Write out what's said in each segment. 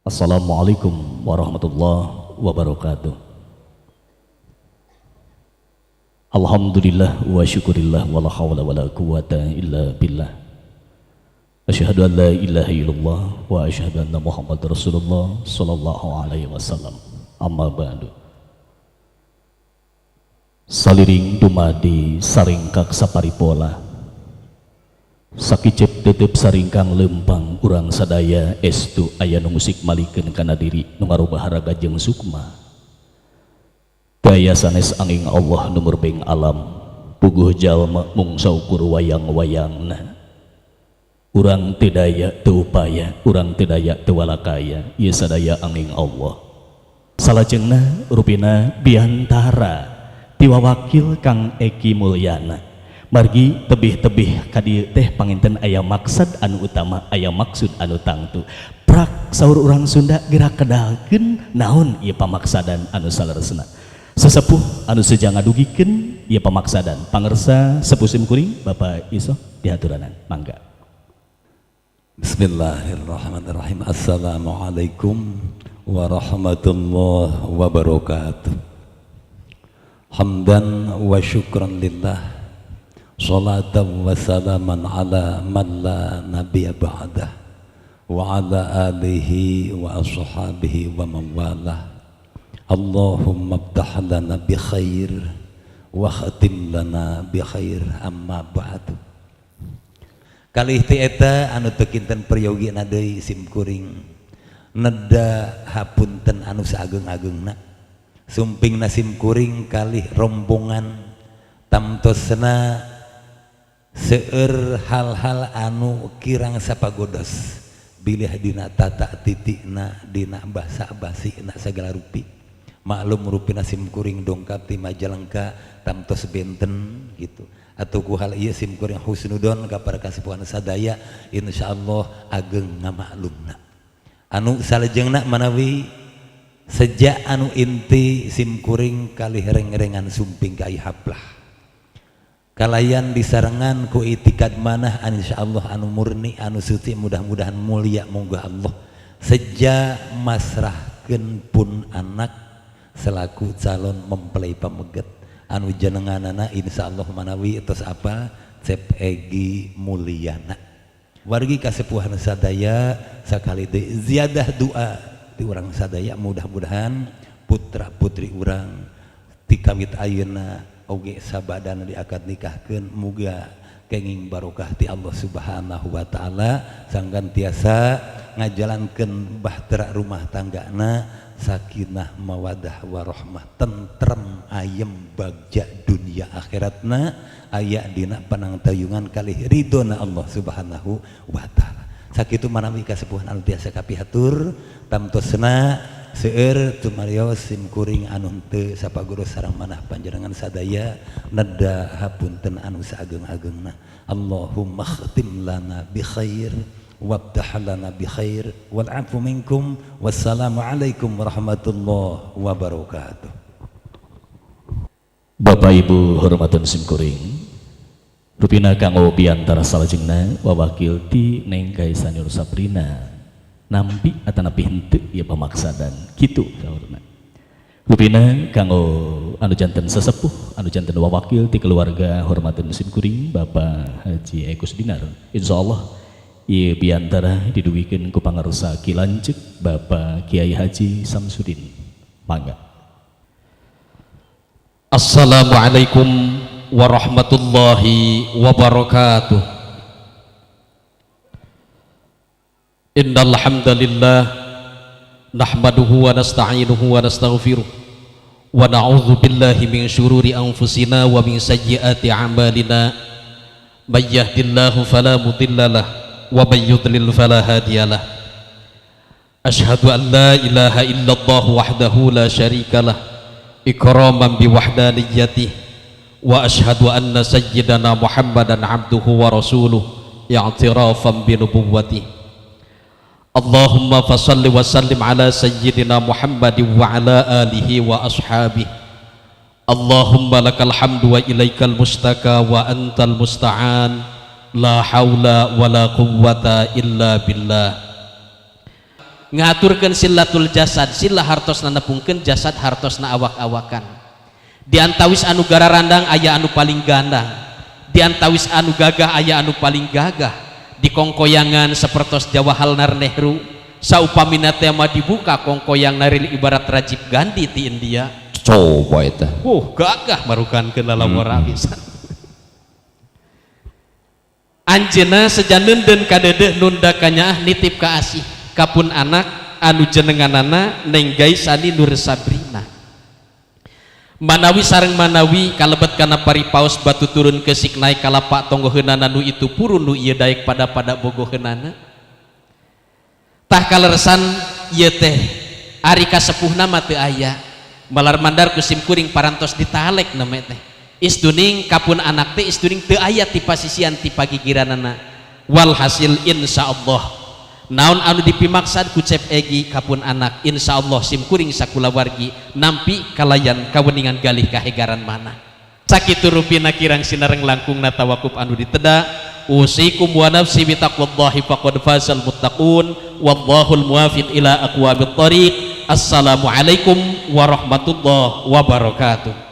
Assalamualaikum warahmatullahi wabarakatuh. Alhamdulillah wa syukurillah wa la hawla wa la quwata illa billah. Asyhadu an la ilaha illallah wa asyhadu anna Muhammad Rasulullah sallallahu alaihi wasallam. Amma ba'du. Saliring dumadi saringkak saparipola, sakicep tetep saringkang lempang urang sadaya estu aya nu musik malikeun kana diri nu ngarubah raga jeung sukma. Gaya sanes angin Allah numur beng alam, puguh jalma mung saukur wayang-wayangna. Urang teu daya teu upaya, urang teu daya teu walakaya, ieu sadaya angin Allah. Salajengna rupina biantara tiwawakil Kang Eki Mulyana. Margi tebih-tebih kadieu teh panginten aya maksud anu utama, aya maksud anu tangtu. Prak saur urang Sunda gerak kedalkeun naon ieu pamaksadan anu salaresna. Sesepuh anu sejang ngadugikeun ieu pamaksadan. Pangersa sepuh simkuring Bapak Iso diaturanan. Mangga. Bismillahirrahmanirrahim. Assalamualaikum warahmatullahi wabarakatuh. Hamdan wa syukran lillah, salatan wa salaman ala man la nabiyya ba'dah, wa ala alihi wa ashabihi wa man walah. Allahumma iftah lana bi khair wa khatim lana bi khair, amma ba'du. Kalih teh eta anu teu kinten priyogiana deui simkuring nedda hapunten anu saageng-ageungna. Sumping nasim kuring kalih rombongan tamtosna seueur hal-hal anu kirang sapagodos bilih dina tata titikna dina basa basina sagala rupi. Maklum rupi nasim kuring dongkap ti Majalengka tamtos benten gitu. Atuh ku hal ieu sim kuring husnudon ka para kasipuhan sadaya insyaallah ageng ngamaklumna. Anu salajengna manawi sejak anu inti simkuring kalih reng-rengan sumping ka ihaplah kalayan disarengan ku itikad manah insyaallah anu murni anu suci mudah-mudahan mulia moga Allah sejak masrahkeun pun anak selaku calon mempelai pameget anu jenenganana insyaallah manawi tos apa Cep Egi Mulyana wargi kasepuhan sadaya sakali deui ziyadah doa ti urang sadaya mudah-mudahan putra putri urang ti kawit ayeuna oge sabadana diakad nikahkeun muga kenging barokah ti Allah Subhanahu wa taala sanggan tiasa ngajalankeun bahtera rumah tanggana sakinah mawadah warahmah tentrem ayem bagja dunia akhiratna aya dina panangtayungan kalih ridona Allah Subhanahu wa taala. Sakitu manawi kasepuhan anu tiasa kapihatur tamtosna seueur tumarios simkuring anu teu sapaguru sareng manah panjenengan sadaya nedda hapunten anu saageng-ageungna. Allahumma khtim lana bi khair wabtah lana bi khair wal afu minkum wassalamu alaikum warahmatullahi wabarakatuh. Bapak Ibu hormatun simkuring rupina kanggo piantara salajengna wawakil ti Neng Kaisa Nur Sabrina nampi atanapi henteu ieu pamaksadan kitu saurna. Rupina kanggo anu janten sesepuh anu janten wawakil ti keluarga hormatun simkuring Bapak Haji Ekus Dinar. Insyaallah ieu piantara diduwikeun ku pangarsa Kilanceuk Bapak Kiai Haji Samsudin. Mangga. Assalamualaikum warahmatullahi wabarakatuh. Innal hamdalillah nahmaduhu wa nasta'inuhu wa nastaghfiruh wa na'udzu billahi min syururi anfusina wa min sayyiati a'malina may yahdihillahu fala mudhillalah wa may yudlil fala hadiyalah. Asyhadu an la ilaha illallah wahdahu la syarikalah ikraman bi wahdaniyatihi wa asyhadu anna sayyidana Muhammadan abduhu wa rasuluh i'tirafan bi nubuwwati. Allahumma fasalli wa sallim ala sayyidina Muhammadin wa ala alihi wa ashabihi. Allahumma lakal hamdu wa ilaikal mustaka wa antal musta'an la haula wa la quwwata illa billah. ngaturkeun silatul jasad, sila hartosna nepungkeun, jasad hartosna awak-awakan. Di antawis anu gararandang aya anu paling gandang, di antawis anu gagah aya anu paling gagah. Di kongkoyangan sapertos Jawaharlal Nehru saupamina tema dibuka kongkoyang naril ibarat Rajiv Gandhi ti India. Coba eta. Gagah marukankeun lalawara pisan. Anjeunna sejaneunden kadeudeuk nunda kanyaah nitip ka asih kapun anak anu jenenganana Neng Gaisani Nur Sabrina. Manawi sareng manawi kalebet kana paripaos batu turun ke siknai kalapak tonggoheunana nu itu purun nu ieu daek pada bogoheunana. Tah kalersan ieu teh ari kasepuhna mah teu aya. Malar mandar ku simkuring parantos ditalek na teh. Isduning kapun anak teh isduning teu aya ti pasisian ti pagigiranana. Walhasil insyaallah naon anu dipimaksad ku cep egi kapun anak insyaallah simkuring sakulawargi nampi kalayan kaweningan galih kahegaran mana. Sakitu rupina kirang sinareng langkungna tawakuf anu diteda. Usikum wa nafsi bitaqwallahi faqad fazal muttaqun wallahul muwaffiq ila aqwamit thoriq. Assalamualaikum warahmatullahi wabarakatuh.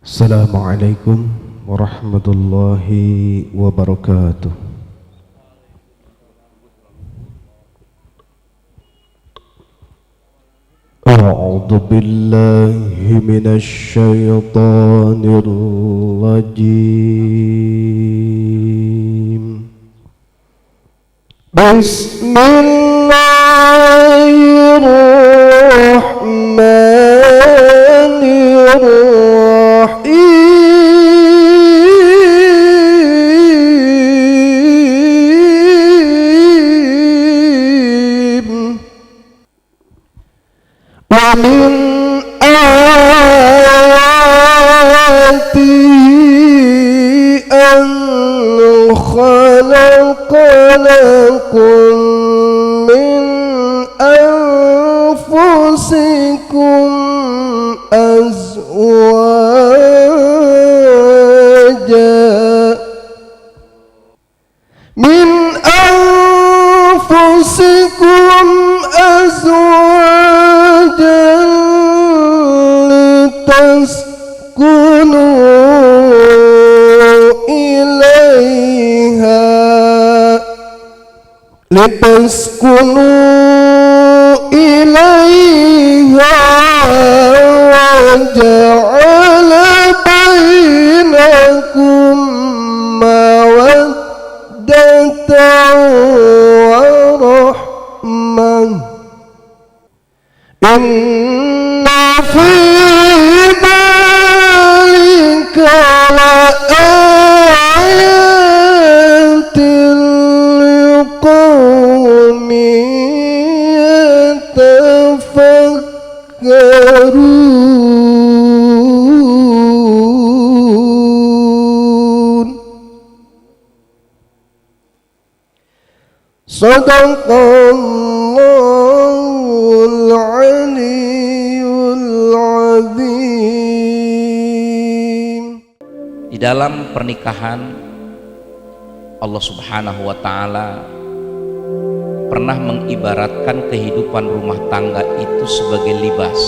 Assalamualaikum warahmatullahi wabarakatuh. A'udzu billahi minasy syaithanir rajim. Bismillahirrahmanirrahim. Wa min ayatihi an khalaqa lakum min anfusikum azwaja min anfusikum azwajan litaskunu ilaiha wa ja'ala bainakum mawaddatan wa rahmah. Inna fi dhalika laayatin liqaumin yatafakkarun. Sadaqallahul aliyyul azim. Di dalam pernikahan Allah Subhanahu wa taala pernah mengibaratkan kehidupan rumah tangga itu sebagai libas.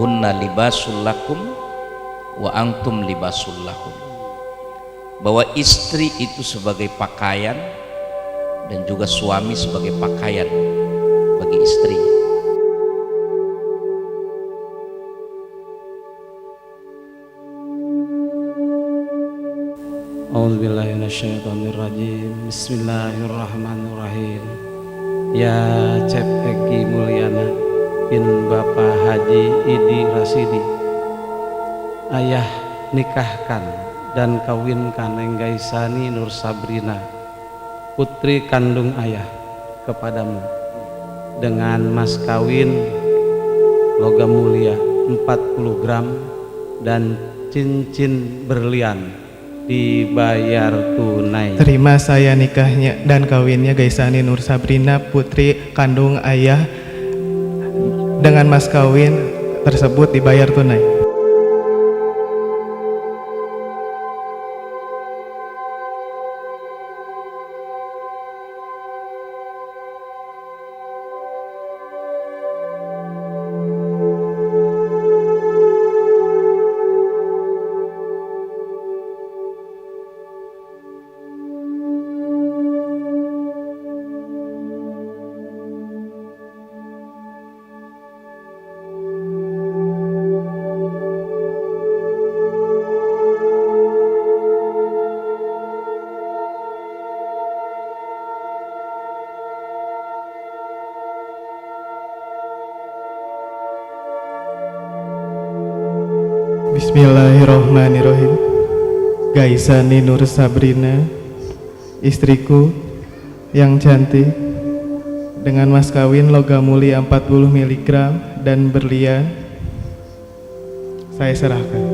Hunna libasul lakum wa antum libasul lakum. Bahwa istri itu sebagai pakaian dan juga suami sebagai pakaian bagi istri. A'udzubillahi minasyaitonirrajim. Bismillahirrahmanirrahim. Ya Cep Egi Mulyana bin Bapak Haji Idi Rasidi, ayah nikahkan dan kawinkan Neng Gaisani Nur Sabrina, putri kandung ayah, kepadamu dengan mas kawin logam mulia 40 gram dan cincin berlian dibayar tunai. Terima saya nikahnya dan kawinnya Gaisani Nur Sabrina, putri kandung ayah, dengan mas kawin tersebut dibayar tunai. Bismillahirrohmanirrohim. Gaisani Nur Sabrina, istriku yang cantik, dengan mas kawin logam mulia 40 mg dan berlian, saya serahkan.